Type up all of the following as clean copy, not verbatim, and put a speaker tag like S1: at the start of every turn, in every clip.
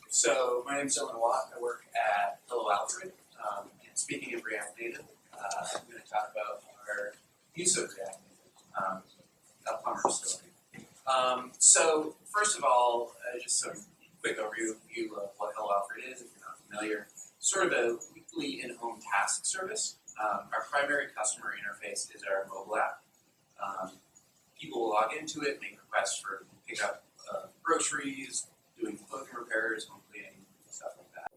S1: So my name is Dylan Watt. I work at HelloAlfred. And speaking of React Native, I'm going to talk about our use of React Native at Plumber Facility. So first of all, just some quick overview of what HelloAlfred is, if you're not familiar. Sort of a weekly in-home task service. Our primary customer interface is our mobile app. People will log into it, make requests for pickup of groceries, doing clothing repairs, home cleaning, stuff like that.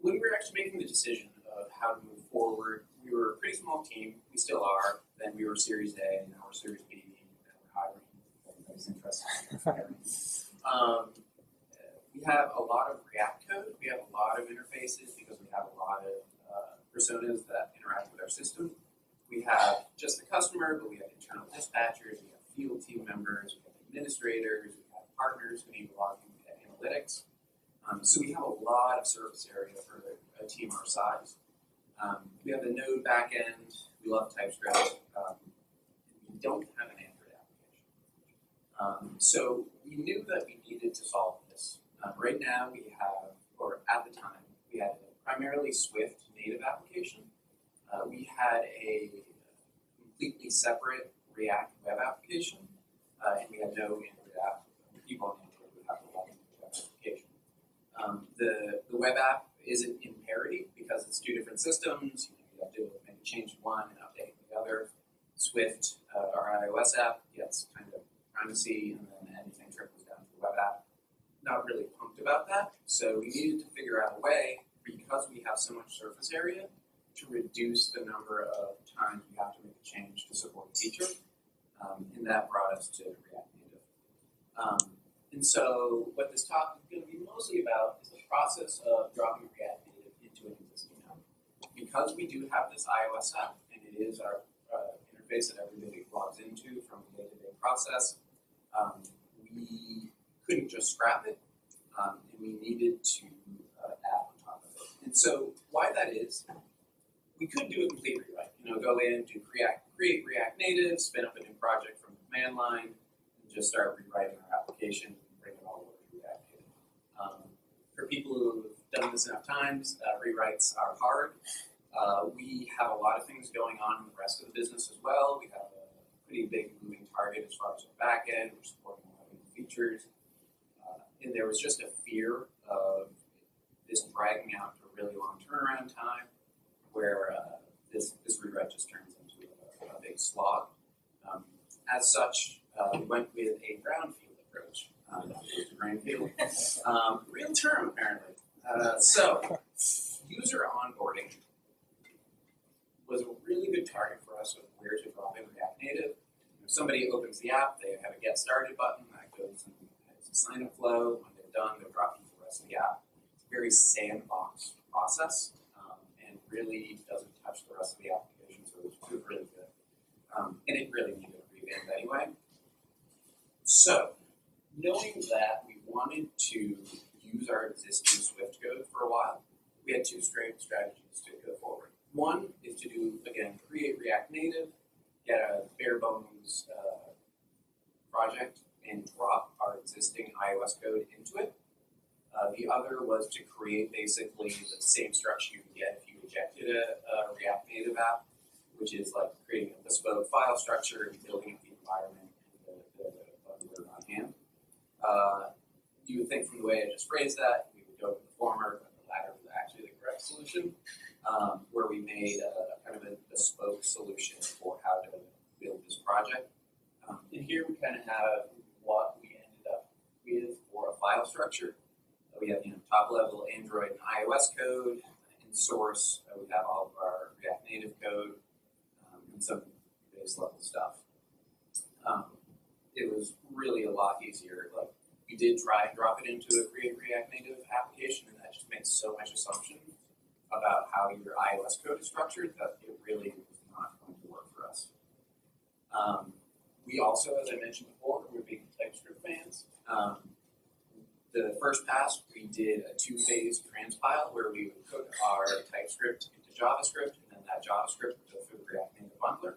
S1: When we were actually making the decision of how to move forward, we were a pretty small team. We still are. Then we were Series A, and now we're Series B, and we're hiring. Everybody's interested. We have a lot of React code. We have a lot of interfaces because we have a lot of personas that interact with our system. We have just the customer, but we have internal dispatchers, we have field team members, we have administrators, we have partners who need to log into analytics. So we have a lot of surface area for a team our size. We have a Node backend. We love Typescript. We don't have an Android application. So we knew that we needed to solve this. Right now we have, or at the time, we had a primarily Swift native application. We had a completely separate React web application, and we had no Android app. People on Android would have to log into the web application. The web app isn't in parity because it's two different systems. You have to maybe change one and update the other. Swift, our iOS app, gets kind of primacy, and then anything trickles down to the web app. Not really pumped about that, so we needed to figure out a way, because we have so much surface area, to reduce the number of times we have to make a change to support a feature, and that brought us to React Native. And so what this talk is going to be mostly about is the process of dropping React Native into an existing app. Because we do have this iOS app, and it is our interface that everybody logs into from the day-to-day process, we couldn't just scrap it, and we needed to add on top of it. And so why that is, we could do a complete rewrite. Go in, do create React Native, spin up a new project from the command line, and just start rewriting our application and bring it all over to React Native. For people who have done this enough times, rewrites are hard. We have a lot of things going on in the rest of the business as well. We have a pretty big moving target as far as our back end. We're supporting a lot of new features. And there was just a fear of this dragging out to a really long turnaround time, where this rewrite just turns into a big slog. As such, we went with a brownfield approach. Brownfield, real term apparently. So, user onboarding was a really good target for us of where to drop in React Native. If somebody opens the app, they have a get started button that goes and has a sign up flow. When they're done, they're dropped into the rest of the app. It's a very sandbox process. And really doesn't touch the rest of the application, so it was really good. And it really needed a revamp anyway. So, knowing that we wanted to use our existing Swift code for a while, we had two strategies to go forward. One is to do, again, create React Native, get a bare bones project, and drop our existing iOS code into it. The other was to create basically the same structure you would get if you ejected a React Native app, which is like creating a bespoke file structure and building up the environment and the bundler on hand. You would think from the way I just phrased that, we would go with the former, but the latter was actually the correct solution, where we made kind of a bespoke solution for how to build this project. And here we kind of have what we ended up with for a file structure. We have top level Android and iOS code. In source, we have all of our React Native code and some base level stuff. It was really a lot easier. Like, we did try and drop it into a create React Native application, and that just makes so much assumption about how your iOS code is structured that it really was not going to work for us. We also, as I mentioned before, we're big TypeScript fans. The first pass, we did a two-phase transpile where we would put our TypeScript into JavaScript, and then that JavaScript would go through the React Native bundler.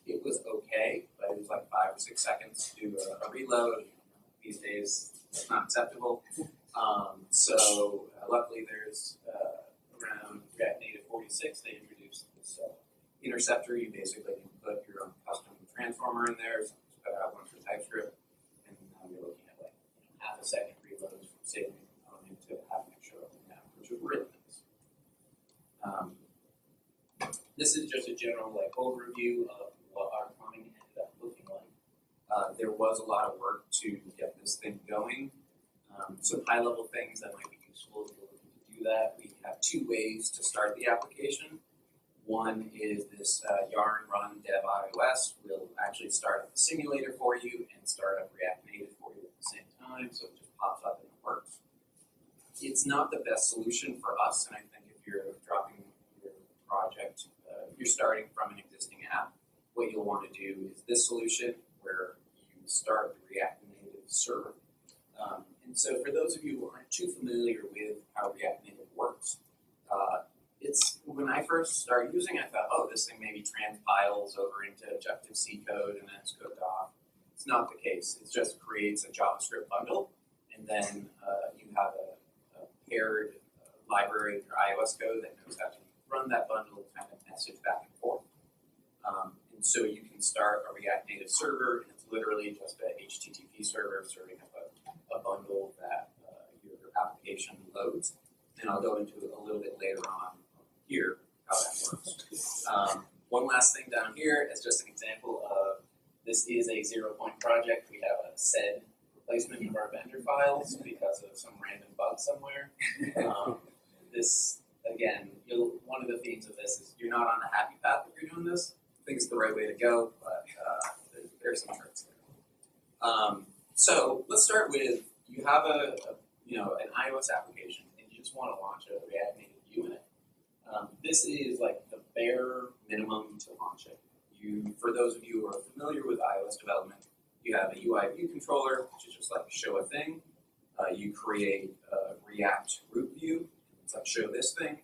S1: It was okay, but it was like 5 or 6 seconds to do a reload. these days it's not acceptable. Luckily there's around React Native 46, they introduced this interceptor. You basically can put your own custom transformer in there. So put out one for Typescript, and now you're looking at like half a second reloads from saving a component to having it show up in that, which is really nice. This is just a general overview of what our plumbing ended up looking like. There was a lot of work to get this thing going. Some high-level things that might be useful if you're looking to do that. We have two ways to start the application. One is this yarn run dev iOS will actually start up the simulator for you and start up React Native for you at the same time, so it just pops up and it works. It's not the best solution for us, and I think if you're dropping your project, you're starting from an existing app, what you'll want to do is this solution where you start the React Native server. And so for those of you who aren't too familiar with how React Native works, when I first started using it, I thought, oh, this thing maybe transpiles over into Objective-C code and then it's code off. It's not the case. It just creates a JavaScript bundle, and then you have a paired library in your iOS code that knows how to run that bundle, kind of message back and forth. And so you can start a React Native server, and it's literally just a HTTP server serving up a bundle that your application loads. And I'll go into a little bit later on here how that works. One last thing down here is just an example of this is a 0-point project. We have a sed replacement of our vendor files because of some random bug somewhere. This, again, one of the themes of this is you're not on the happy path if you're doing this. I think it's the right way to go, but there's some tricks there. So let's start with, you have an iOS application and you just want to launch a React Native view in it. This is like the bare minimum to launch it. For those of you who are familiar with iOS development, you have a UI view controller, which is just like show a thing. You create a React root view, it's like show this thing,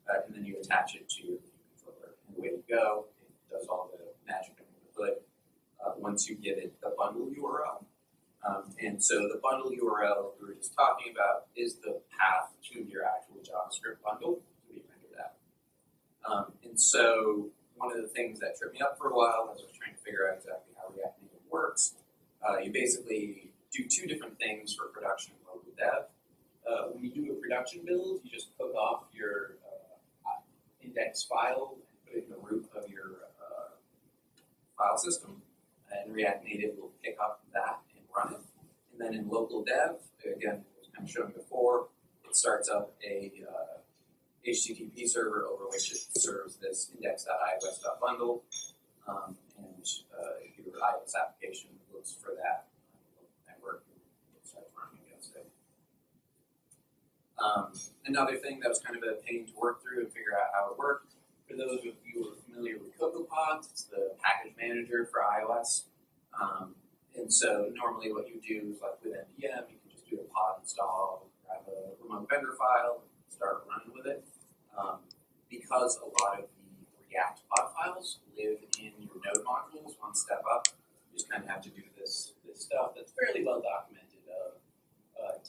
S1: and then you attach it to your view controller. And away you go, it does all the magic under the hood once you give it the bundle URL. And so the bundle URL that we were just talking about is the path to your actual JavaScript bundle to be rendered out. And so one of the things that tripped me up for a while as I was trying to figure out exactly how React Native works, you basically do two different things for production and local dev. When you do a production build, you just hook off your index file and put it in the root of your file system, and React Native will pick up that and run it. And then in local dev, again, I was kind of showing before, it starts up a HTTP server over which it serves this index.ios.bundle, and your iOS application looks for that network and starts running against it. Another thing that was kind of a pain to work through and figure out how it worked, for those of you who are familiar with CocoaPods, it's the package manager for iOS. And so normally what you do is like with NPM, you can just do a pod install, grab a remote vendor file, and start running with it. Because a lot of the React Podfiles live in your node modules one step up, you just kind of have to do this stuff that's fairly well documented of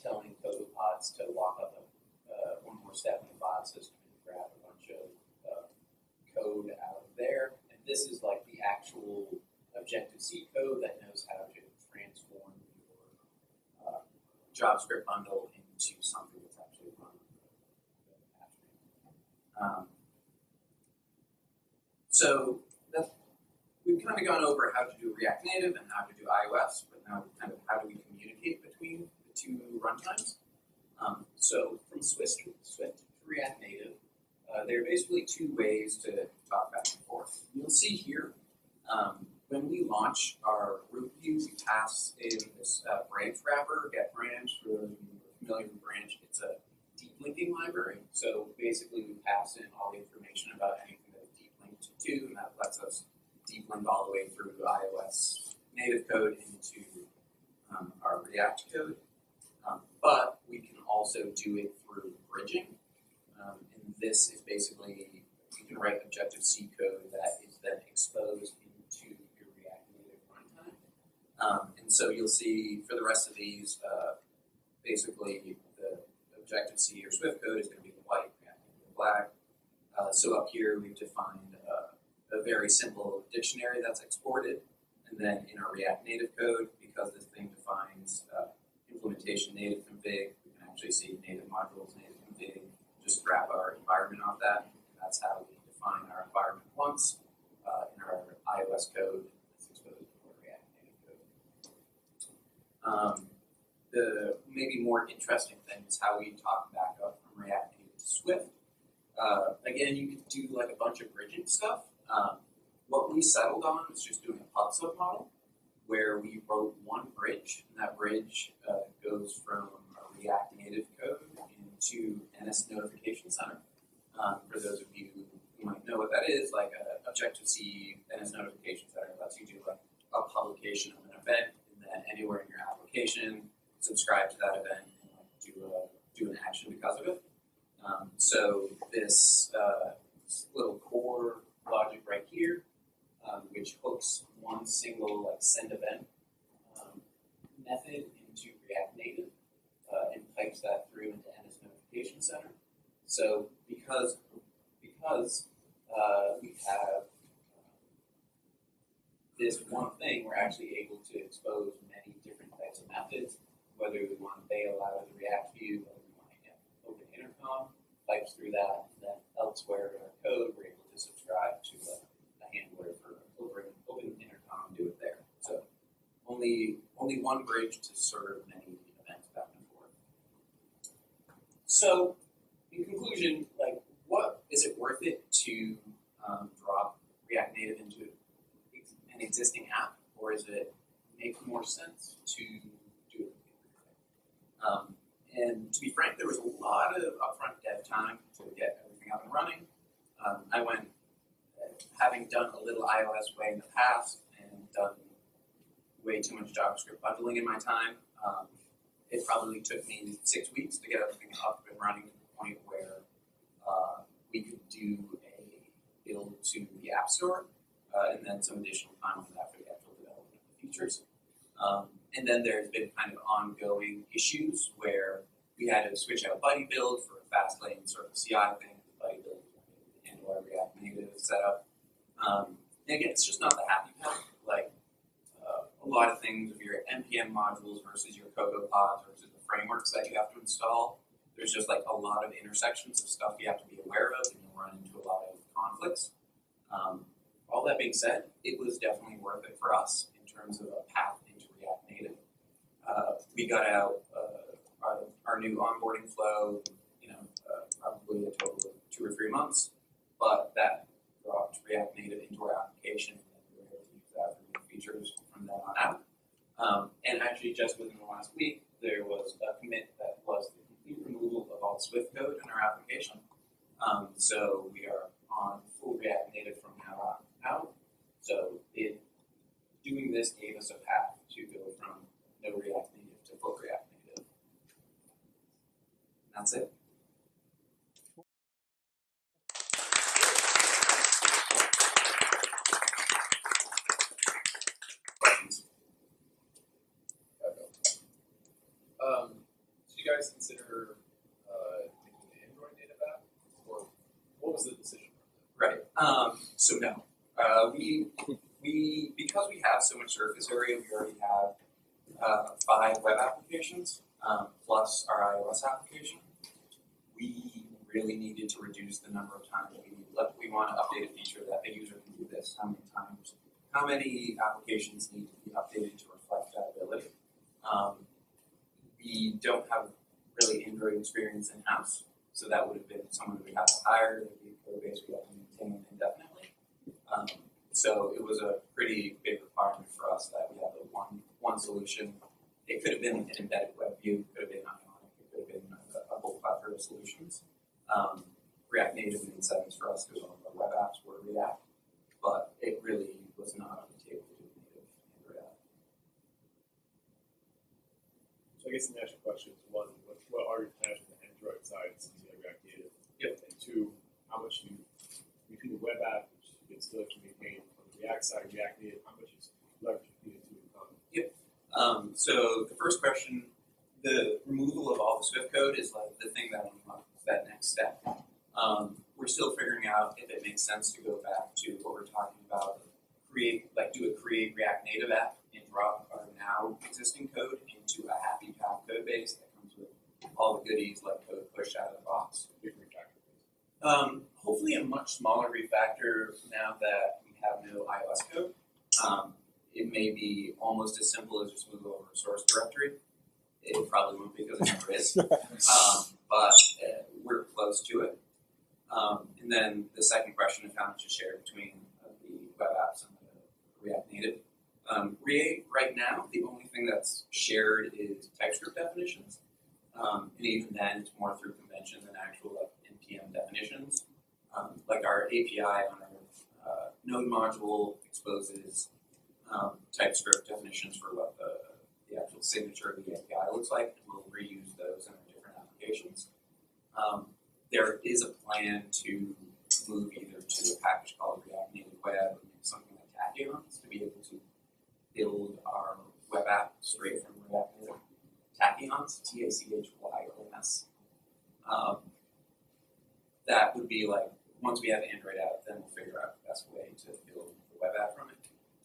S1: telling CocoaPods to walk up one more step in the file system and grab a bunch of code out of there. And this is like the actual Objective-C code that knows how to transform your JavaScript bundle into something that's actually run. So we've kind of gone over how to do React Native and how to do iOS, but now kind of how do we communicate between the two runtimes. So from Swift to React Native, there are basically two ways to talk back and forth. You'll see here, when we launch our root view, we pass in this branch wrapper, get branch. For those of you who are familiar with branch, it's a deep linking library. So basically we pass in all the information about anything that it's deep linked to, and that lets us deep link all the way through iOS native code into our React code. But we can also do it through bridging. And this is basically, you can write Objective-C code that is then exposed into your React Native runtime. And And so you'll see for the rest of these, basically the Objective-C or Swift code is going to be white, React Native black. So up here we've defined a very simple dictionary that's exported, and then in our React Native code, because this thing defines implementation native config, we can actually see native modules, native config, just grab our environment off that. And that's how we define our environment once in our iOS code that's exposed to our React Native code. The maybe more interesting thing is how we talk back up from React Native to Swift. Again, you can do like a bunch of bridging stuff. What we settled on was just doing a pub sub model where we wrote one bridge, and that bridge goes from a React Native code into NS Notification Center. For those of you who might know what that is, like Objective-C NS Notification Center lets you do like a publication of an event, and then anywhere in your application, subscribe to that event and like, do an action because of it. So this little core logic right here, which hooks one single like send event method into React Native and pipes that through into NS Notification Center. So because we have this one thing, we're actually able to expose many different types of methods, whether we want to bail out of the React view, whether we want to get open intercom, pipes through that, and then elsewhere in our code, we're able to subscribe to a handler for open intercom and do it there. So only one bridge to serve many events back and forth. So in conclusion, like, what is it worth it to drop React Native into an existing app, or is it make more sense to do it? And to be frank, there was a lot of upfront dev time to get everything up and running. I went, having done a little iOS way in the past and done way too much JavaScript bundling in my time, it probably took me 6 weeks to get everything up and running to the point where we could do a build to the App Store, and then some additional time on that for the actual development of the features. And then there's been kind of ongoing issues where we had to switch out Buddy Build for a fast lane sort of CI thing. Buddy Build to handle our React Native setup. And again, it's just not the happy path. Like a lot of things of your NPM modules versus your Cocoa pods versus the frameworks that you have to install. There's just like a lot of intersections of stuff you have to be aware of, and you'll run into a lot of conflicts. All that being said, it was definitely worth it for us in terms of a path into React Native. We got out our new onboarding flow, probably a total of 2 or 3 months, but that brought React Native into our application, and then we were able to use that for new features from then on out. And actually, just within the last week, there was a commit that was the complete removal of all Swift code in our application. So we are on full React Native from now on out. So doing this gave us a path to go from no React Native to full React Native. And that's it. Questions?
S2: Did you guys consider making an Android native app, or what was the decision?
S1: Right. So no. We because we have so much surface area, we already have 5 web applications plus our iOS application. We really needed to reduce the number of times we want to update a feature that a user can do this. How many applications need to be updated to reflect that ability? We don't have really Android experience in-house, so that would have been someone we have to hire. It would be a code base we have to maintain indefinitely. So it was a pretty big requirement for us that we have a one solution. It could have been an embedded web view, it could have been Ionic, it could have been a whole plethora of solutions. React Native made sense for us because all of our web apps were React, but it really was not on the table to do native Android app.
S2: So I guess the next question is, one, what are your plans on the Android side since you have React Native?
S1: Yep.
S2: And 2, how much between the web app, which you can still actually maintain on the React side, React Native, how much is leverage between the two in common?
S1: Yep. So the first question, the removal of all the Swift code is like the thing that unlocks that next step. We're still figuring out if it makes sense to go back to what we're talking about, do a create React Native app and drop our now existing code into a happy path code base that comes with all the goodies like code push out of the box. Hopefully a much smaller refactor now that we have no iOS code. It may be almost as simple as just move over a source directory. It probably won't because it never is, but we're close to it. And then the second question is how much is shared between the web apps and the React Native. Right now, the only thing that's shared is Typescript definitions. And even then, it's more through convention than actual NPM definitions. Like our API on our node module exposes Typescript definitions for what the actual signature of the API looks like, and we'll reuse those in our different applications. There is a plan to move either to a package called React Native Web or something like Tachyons to be able to build our web app straight from React Native. Tachyons, Tachyons. That would be like, once we have Android out, then we'll figure out the best way to build the web app from it.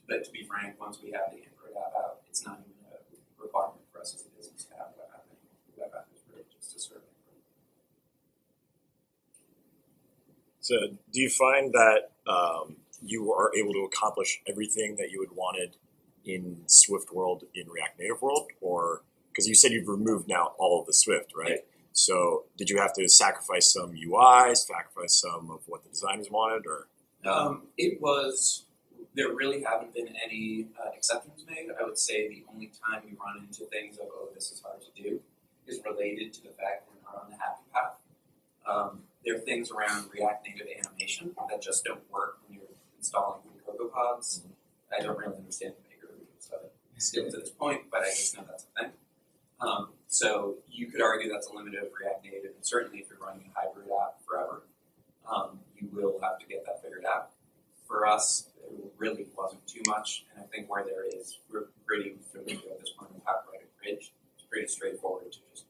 S1: But to be frank, once we have the Android app out, it's not even a requirement for us as a business to have a web app anymore. The web app is really just a server.
S3: So do you find that you are able to accomplish everything that you had wanted in Swift world in React Native world? Or, because you said you've removed now all of the Swift, right?
S1: Yeah.
S3: So did you have to sacrifice some UI, sacrifice some of what the designers wanted, or?
S1: There really haven't been any exceptions made. I would say the only time we run into things of, oh, this is hard to do, is related to the fact we're not on the happy path. There are things around React Native animation that just don't work when you're installing CocoaPods. I don't really understand the maker of it still to this point, but I just know that's a thing. So you could argue that's a limit of React Native, and certainly if you're running a hybrid app forever, you will have to get that figured out. For us, it really wasn't too much, and I think where there is, we're pretty familiar at this point with how to write a bridge. It's pretty straightforward to just